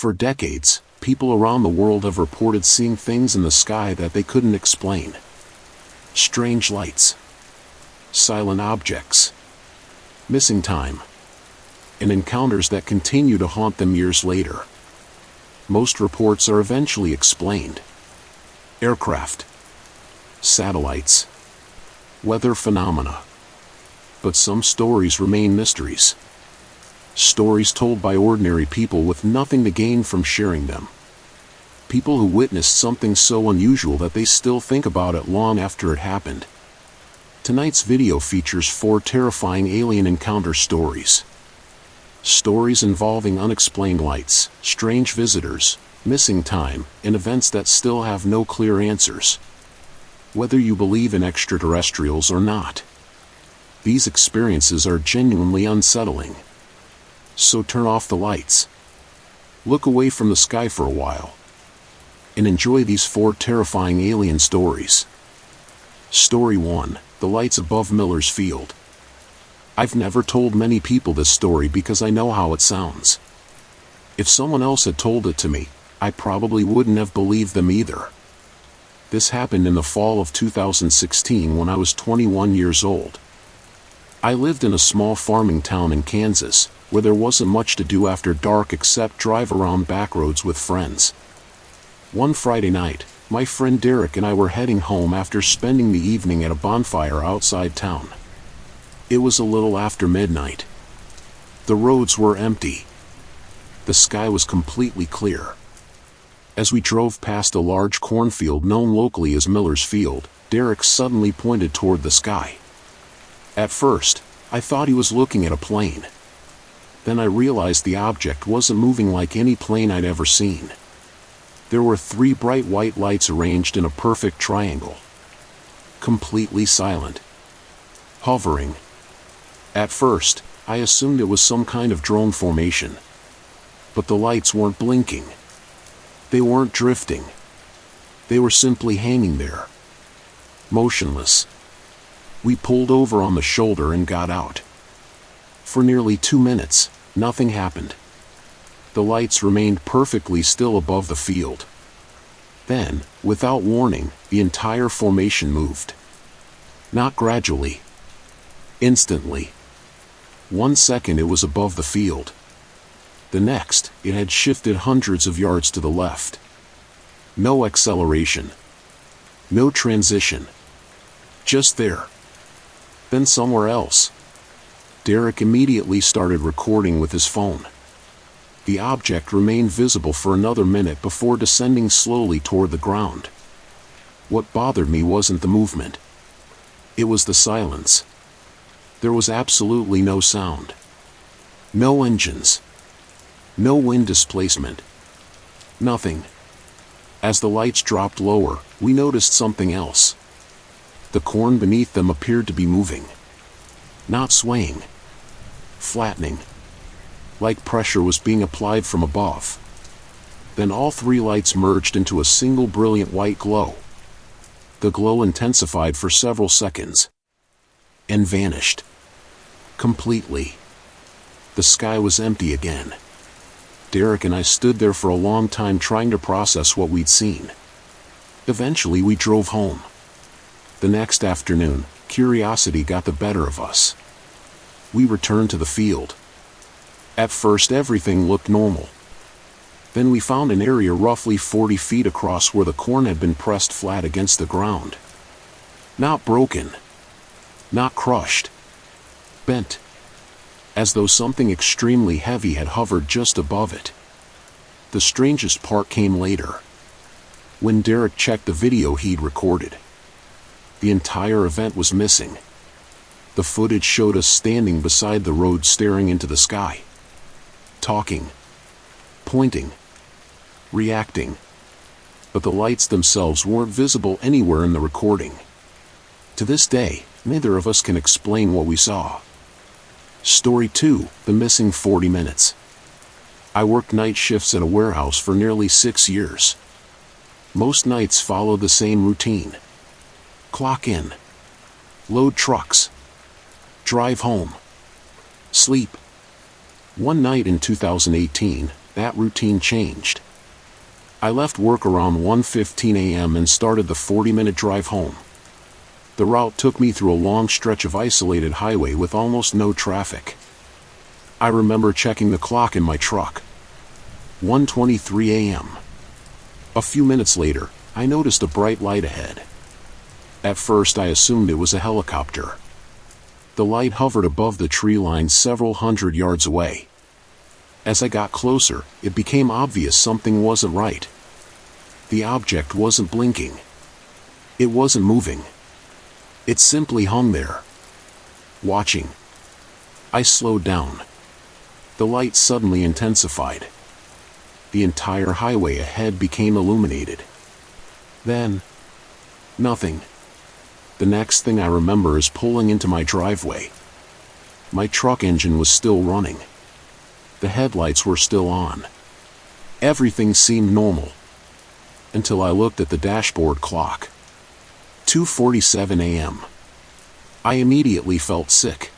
For decades, people around the world have reported seeing things in the sky that they couldn't explain. Strange lights, silent objects, missing time, and encounters that continue to haunt them years later. Most reports are eventually explained. Aircraft, satellites, weather phenomena. But some stories remain mysteries. Stories told by ordinary people with nothing to gain from sharing them. People who witnessed something so unusual that they still think about it long after it happened. Tonight's video features 4 terrifying alien encounter stories. Stories involving unexplained lights, strange visitors, missing time, and events that still have no clear answers. Whether you believe in extraterrestrials or not, these experiences are genuinely unsettling. So turn off the lights, look away from the sky for a while, and enjoy these 4 terrifying alien stories. Story 1: The lights above Miller's Field. I've never told many people this story because I know how it sounds. If someone else had told it to me, I probably wouldn't have believed them either. This happened in the fall of 2016 when I was 21 years old. I lived in a small farming town in Kansas, where there wasn't much to do after dark except drive around back roads with friends. One Friday night, my friend Derek and I were heading home after spending the evening at a bonfire outside town. It was a little after midnight. The roads were empty. The sky was completely clear. As we drove past a large cornfield known locally as Miller's Field, Derek suddenly pointed toward the sky. At first, I thought he was looking at a plane. Then I realized the object wasn't moving like any plane I'd ever seen. There were 3 bright white lights arranged in a perfect triangle. Completely silent. Hovering. At first, I assumed it was some kind of drone formation. But the lights weren't blinking. They weren't drifting. They were simply hanging there. Motionless. We pulled over on the shoulder and got out. For nearly 2 minutes, nothing happened. The lights remained perfectly still above the field. Then, without warning, the entire formation moved. Not gradually. Instantly. 1 second it was above the field. The next, it had shifted hundreds of yards to the left. No acceleration. No transition. Just there. Then somewhere else. Derek immediately started recording with his phone. The object remained visible for another minute before descending slowly toward the ground. What bothered me wasn't the movement. It was the silence. There was absolutely no sound. No engines. No wind displacement. Nothing. As the lights dropped lower, we noticed something else. The corn beneath them appeared to be moving. Not swaying. Flattening. Like pressure was being applied from above. Then all 3 lights merged into a single brilliant white glow. The glow intensified for several seconds. And vanished. Completely. The sky was empty again. Derek and I stood there for a long time trying to process what we'd seen. Eventually we drove home. The next afternoon, curiosity got the better of us. We returned to the field. At first everything looked normal. Then we found an area roughly 40 feet across where the corn had been pressed flat against the ground. Not broken. Not crushed. Bent. As though something extremely heavy had hovered just above it. The strangest part came later. When Derek checked the video he'd recorded. The entire event was missing. The footage showed us standing beside the road staring into the sky. Talking. Pointing. Reacting. But the lights themselves weren't visible anywhere in the recording. To this day, neither of us can explain what we saw. Story 2: The Missing 40 Minutes. I worked night shifts at a warehouse for nearly 6 years. Most nights follow the same routine. Clock in. Load trucks. Drive home. Sleep. One night in 2018, that routine changed. I left work around 1:15 a.m. and started the 40-minute drive home. The route took me through a long stretch of isolated highway with almost no traffic. I remember checking the clock in my truck. 1:23 a.m. A few minutes later, I noticed a bright light ahead. At first I assumed it was a helicopter. The light hovered above the tree line several hundred yards away. As I got closer, it became obvious something wasn't right. The object wasn't blinking. It wasn't moving. It simply hung there, watching. I slowed down. The light suddenly intensified. The entire highway ahead became illuminated. Then, nothing. The next thing I remember is pulling into my driveway. My truck engine was still running. The headlights were still on. Everything seemed normal. Until I looked at the dashboard clock. 2:47 a.m. I immediately felt sick.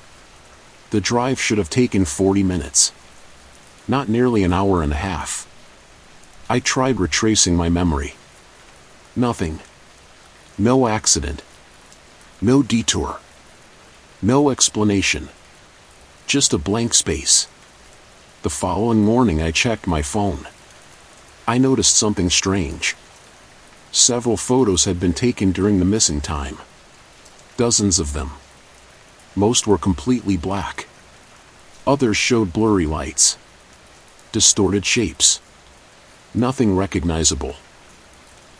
The drive should have taken 40 minutes. Not nearly an hour and a half. I tried retracing my memory. Nothing. No accident. No detour. No explanation. Just a blank space. The following morning I checked my phone. I noticed something strange. Several photos had been taken during the missing time. Dozens of them. Most were completely black. Others showed blurry lights. Distorted shapes. Nothing recognizable.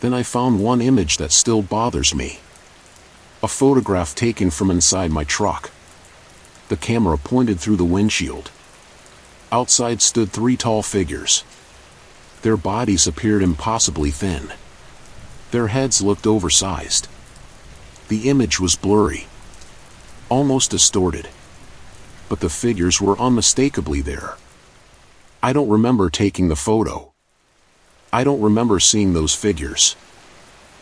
Then I found one image that still bothers me. A photograph taken from inside my truck. The camera pointed through the windshield. Outside stood 3 tall figures. Their bodies appeared impossibly thin. Their heads looked oversized. The image was blurry, almost distorted. But the figures were unmistakably there. I don't remember taking the photo. I don't remember seeing those figures.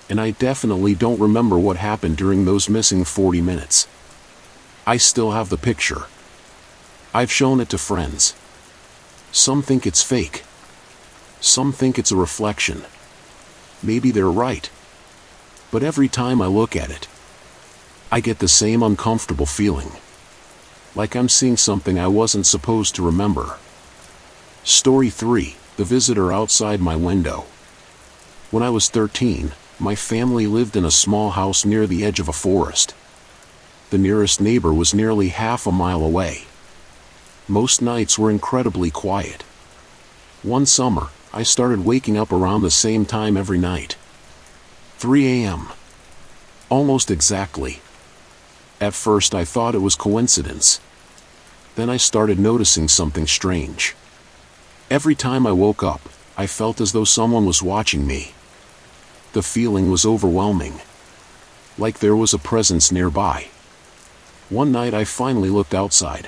And I definitely don't remember what happened during those missing 40 minutes. I still have the picture. I've shown it to friends. Some think it's fake. Some think it's a reflection. Maybe they're right. But every time I look at it, I get the same uncomfortable feeling. Like I'm seeing something I wasn't supposed to remember. Story 3, The Visitor Outside My Window. When I was 13, my family lived in a small house near the edge of a forest. The nearest neighbor was nearly half a mile away. Most nights were incredibly quiet. One summer, I started waking up around the same time every night. 3 a.m. Almost exactly. At first I thought it was coincidence. Then I started noticing something strange. Every time I woke up, I felt as though someone was watching me. The feeling was overwhelming. Like there was a presence nearby. One night I finally looked outside.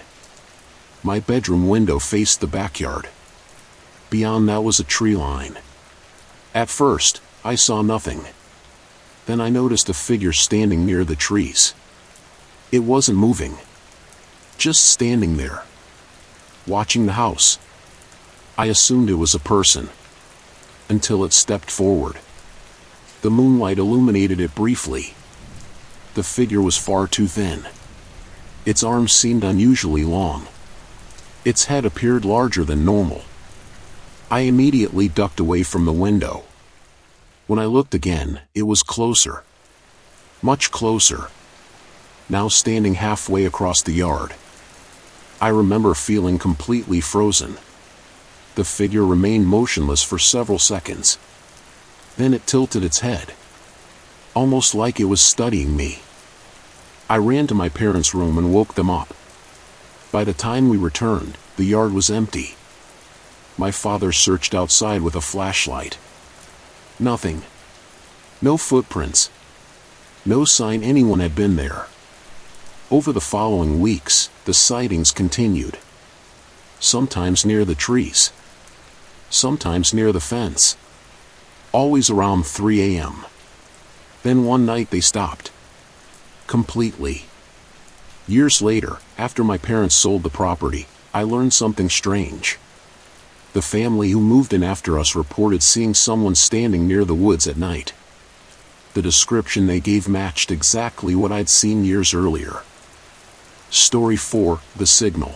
My bedroom window faced the backyard. Beyond that was a tree line. At first, I saw nothing. Then I noticed a figure standing near the trees. It wasn't moving. Just standing there. Watching the house. I assumed it was a person. Until it stepped forward. The moonlight illuminated it briefly. The figure was far too thin. Its arms seemed unusually long. Its head appeared larger than normal. I immediately ducked away from the window. When I looked again, it was closer. Much closer. Now standing halfway across the yard. I remember feeling completely frozen. The figure remained motionless for several seconds. Then it tilted its head. Almost like it was studying me. I ran to my parents' room and woke them up. By the time we returned, the yard was empty. My father searched outside with a flashlight. Nothing. No footprints. No sign anyone had been there. Over the following weeks, the sightings continued. Sometimes near the trees. Sometimes near the fence. Always around 3 a.m. Then one night they stopped. Completely. Years later, after my parents sold the property, I learned something strange. The family who moved in after us reported seeing someone standing near the woods at night. The description they gave matched exactly what I'd seen years earlier. Story 4: The Signal.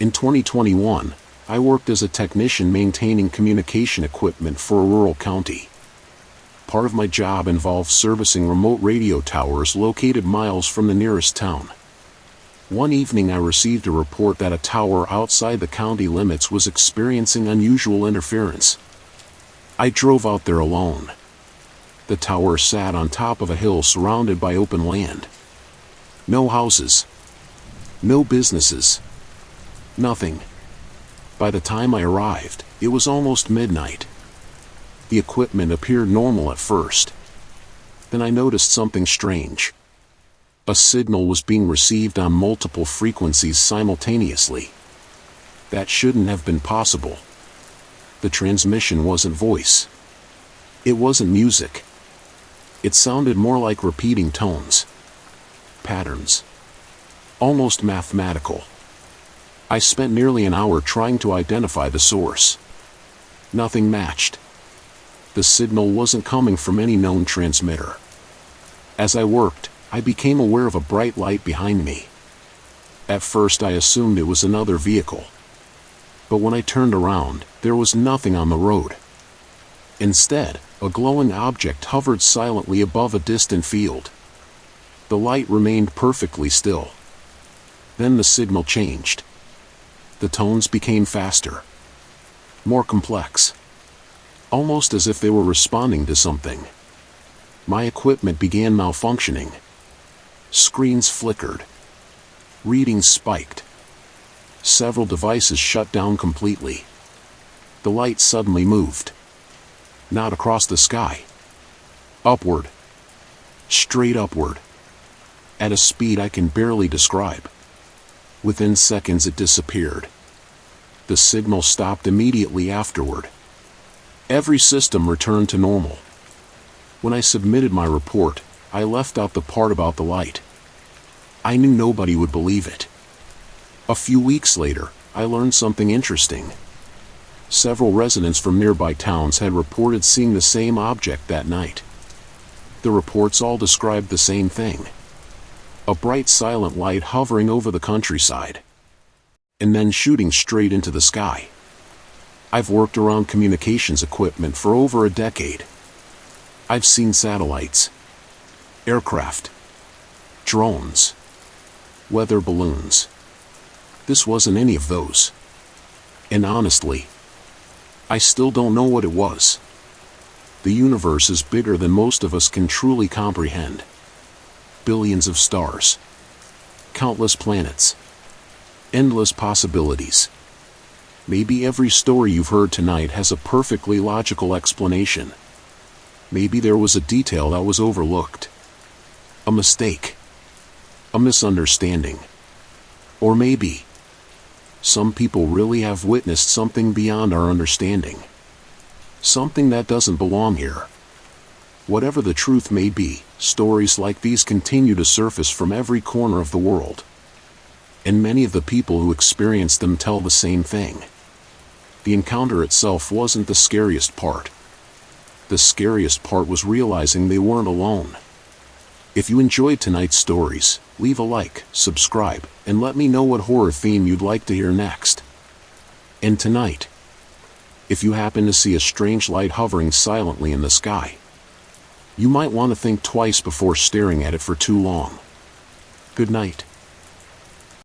In 2021, I worked as a technician maintaining communication equipment for a rural county. Part of my job involved servicing remote radio towers located miles from the nearest town. One evening I received a report that a tower outside the county limits was experiencing unusual interference. I drove out there alone. The tower sat on top of a hill surrounded by open land. No houses. No businesses. Nothing. By the time I arrived, it was almost midnight. The equipment appeared normal at first. Then I noticed something strange. A signal was being received on multiple frequencies simultaneously. That shouldn't have been possible. The transmission wasn't voice. It wasn't music. It sounded more like repeating tones. Patterns. Almost mathematical. I spent nearly an hour trying to identify the source. Nothing matched. The signal wasn't coming from any known transmitter. As I worked, I became aware of a bright light behind me. At first I assumed it was another vehicle. But when I turned around, there was nothing on the road. Instead, a glowing object hovered silently above a distant field. The light remained perfectly still. Then the signal changed. The tones became faster. More complex. Almost as if they were responding to something. My equipment began malfunctioning. Screens flickered. Readings spiked. Several devices shut down completely. The light suddenly moved. Not across the sky. Upward. Straight upward. At a speed I can barely describe. Within seconds it disappeared. The signal stopped immediately afterward. Every system returned to normal. When I submitted my report, I left out the part about the light. I knew nobody would believe it. A few weeks later, I learned something interesting. Several residents from nearby towns had reported seeing the same object that night. The reports all described the same thing. A bright silent light hovering over the countryside. And then shooting straight into the sky. I've worked around communications equipment for over a decade. I've seen satellites, aircraft, drones, weather balloons. This wasn't any of those. And honestly, I still don't know what it was. The universe is bigger than most of us can truly comprehend. Billions of stars. Countless planets. Endless possibilities. Maybe every story you've heard tonight has a perfectly logical explanation. Maybe there was a detail that was overlooked. A mistake. A misunderstanding. Or maybe some people really have witnessed something beyond our understanding. Something that doesn't belong here. Whatever the truth may be, stories like these continue to surface from every corner of the world. And many of the people who experienced them tell the same thing. The encounter itself wasn't the scariest part. The scariest part was realizing they weren't alone. If you enjoyed tonight's stories, leave a like, subscribe, and let me know what horror theme you'd like to hear next. And tonight, if you happen to see a strange light hovering silently in the sky, you might want to think twice before staring at it for too long. Good night.